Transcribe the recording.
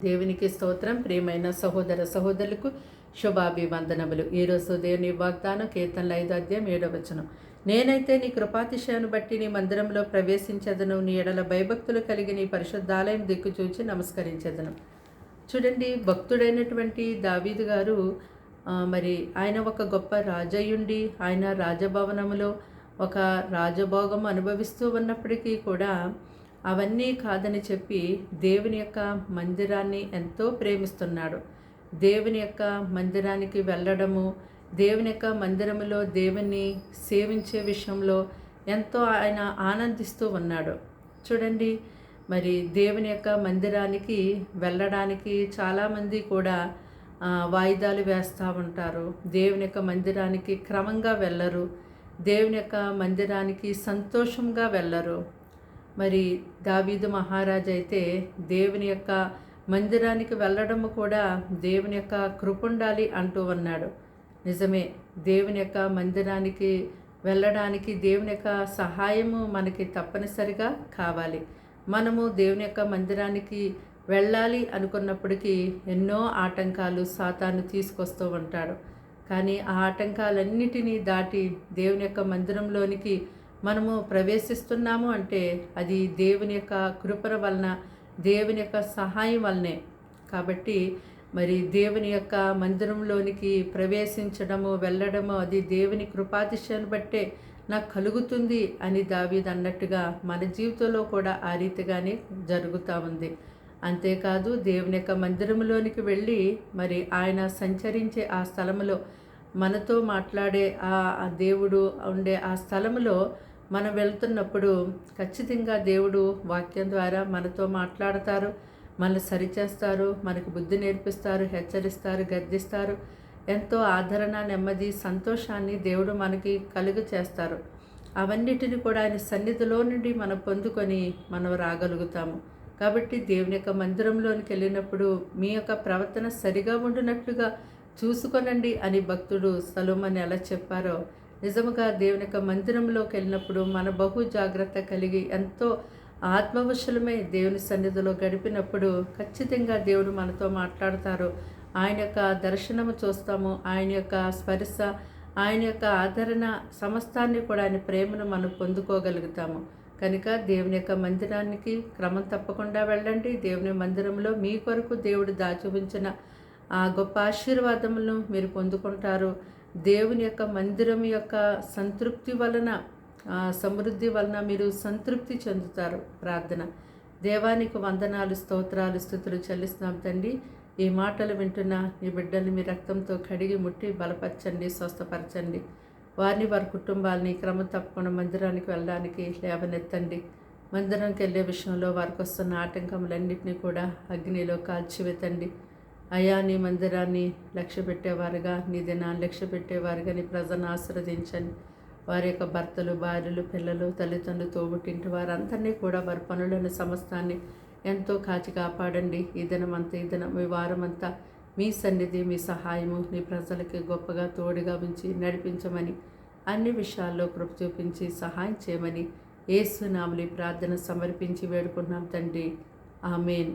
దేవునికి స్తోత్రం. ప్రియమైన సహోదర సహోదరులకు శుభాభివందనములు. ఈరోజు దేవుని వాగ్దానం కీర్తనలు 5:7. నేనైతే నీ కృపాతిశయాన్ని బట్టి నీ మందిరంలో ప్రవేశించదను, నీ ఎడల భయభక్తులు కలిగి నీ పరిశుద్ధాలయం దిక్కు చూచి నమస్కరించదను. చూడండి, భక్తుడైనటువంటి దావీదు గారు మరి ఆయన ఒక గొప్ప రాజయ్యుండి ఆయన రాజభవనములో ఒక రాజభోగం అనుభవిస్తూ ఉన్నప్పటికీ కూడా అవన్నీ కాదని చెప్పి దేవుని యొక్క మందిరాన్ని ఎంతో ప్రేమిస్తున్నాడు. దేవుని యొక్క మందిరానికి వెళ్ళడము, దేవుని యొక్క మందిరములో దేవుని సేవించే విషయంలో ఎంతో ఆయన ఆనందిస్తూ ఉన్నాడు. చూడండి, మరి దేవుని యొక్క మందిరానికి వెళ్ళడానికి చాలామంది కూడా వాయిదాలు వేస్తూ ఉంటారు. దేవుని యొక్క మందిరానికి క్రమంగా వెళ్ళరు, దేవుని యొక్క మందిరానికి సంతోషంగా వెళ్ళరు. మరి దావీదు మహారాజు అయితే దేవుని యొక్క మందిరానికి వెళ్ళడము కూడా దేవుని యొక్క కృప ఉండాలి అంటూ ఉన్నాడు. నిజమే, దేవుని యొక్క మందిరానికి వెళ్ళడానికి దేవుని యొక్క సహాయము మనకి తప్పనిసరిగా కావాలి. మనము దేవుని యొక్క మందిరానికి వెళ్ళాలి అనుకున్నప్పటికీ ఎన్నో ఆటంకాలు సాతాను తీసుకొస్తూ ఉంటాడు. కానీ ఆ ఆటంకాలన్నిటినీ దాటి దేవుని యొక్క మందిరంలోనికి మనము ప్రవేశిస్తున్నాము అంటే అది దేవుని యొక్క కృపణ వలన, దేవుని యొక్క సహాయం వలనే. కాబట్టి మరి దేవుని యొక్క మందిరంలోనికి ప్రవేశించడము, వెళ్ళడము అది దేవుని కృపాతిశయాన్ని బట్టే నాకు కలుగుతుంది అని దావీదు అన్నట్టుగా మన జీవితంలో కూడా ఆ రీతిగానే జరుగుతూ ఉంది. అంతేకాదు, దేవుని యొక్క మందిరంలోనికి వెళ్ళి మరి ఆయన సంచరించే ఆ స్థలములో మనతో మాట్లాడే ఆ దేవుడు ఉండే ఆ స్థలములో మనం వెళ్తున్నప్పుడు ఖచ్చితంగా దేవుడు వాక్యం ద్వారా మనతో మాట్లాడతారు, మనల్ని సరిచేస్తారు, మనకు బుద్ధి నేర్పిస్తారు, హెచ్చరిస్తారు, గద్దిస్తారు. ఎంతో ఆదరణ, నెమ్మది, సంతోషాన్ని దేవుడు మనకి కలుగు చేస్తారు. అవన్నిటిని కూడా ఆయన సన్నిధిలో నుండి మనం పొందుకొని మనం రాగలుగుతాము. కాబట్టి దేవుని యొక్క మందిరంలోనికి వెళ్ళినప్పుడు మీ యొక్క ప్రవర్తన సరిగా ఉండునట్లుగా చూసుకొనండి అని భక్తుడు సొలొమోను ఎలా చెప్పారో, నిజముగా దేవుని యొక్క మందిరంలోకి వెళ్ళినప్పుడు మన బహు జాగ్రత్త కలిగి ఎంతో ఆత్మవశులమై దేవుని సన్నిధిలో గడిపినప్పుడు ఖచ్చితంగా దేవుడు మనతో మాట్లాడతారు. ఆయన యొక్క దర్శనము చూస్తాము, ఆయన యొక్క స్పర్శ, ఆయన యొక్క ఆదరణ సమస్తాన్ని కూడా ఆయన ప్రేమను మనం పొందుకోగలుగుతాము. కనుక దేవుని యొక్క మందిరానికి క్రమం తప్పకుండా వెళ్ళండి. దేవుని మందిరంలో మీ కొరకు దేవుడు దాచి ఉంచిన ఆ గొప్ప ఆశీర్వాదములను మీరు పొందుకుంటారు. దేవుని యొక్క మందిరం యొక్క సంతృప్తి వలన, సమృద్ధి వలన మీరు సంతృప్తి చెందుతారు. ప్రార్థన. దేవానికి వందనాలు, స్తోత్రాలు, స్తుతులు చెల్లిస్తున్నాం తండ్రి. ఈ మాటలు వింటున్న నీ బిడ్డల్ని మీ రక్తంతో కడిగి ముట్టి బలపరచండి, స్వస్థపరచండి. వారిని, వారి కుటుంబాలని క్రమం తప్పకుండా మందిరానికి వెళ్ళడానికి లేవనెత్తండి. మందిరానికి వెళ్ళే విషయంలో వారికి వస్తున్న ఆటంకములన్నింటినీ కూడా అగ్నిలో కాల్చివేతండి. అయా, నీ మందిరాన్ని లక్ష్య పెట్టేవారుగా, నీ దినాన్ని లక్ష్య పెట్టేవారుగా నీ ప్రజలను ఆశీర్వదించండి. వారి యొక్క భర్తలు, భార్యలు, పిల్లలు, తల్లిదండ్రులు, తోబుట్టింటి వారందరినీ కూడా వారి పనులను సమస్తాన్ని ఎంతో కాచి కాపాడండి. ఈ దినం ఈ వారమంతా మీ సన్నిధి, మీ సహాయము నీ ప్రజలకి గొప్పగా తోడుగా ఉంచి నడిపించమని, అన్ని విషయాల్లో కృప చూపించి సహాయం చేయమని యేసు నామములో ప్రార్థన సమర్పించి వేడుకుంటున్నాం తండ్రి. ఆమేన్.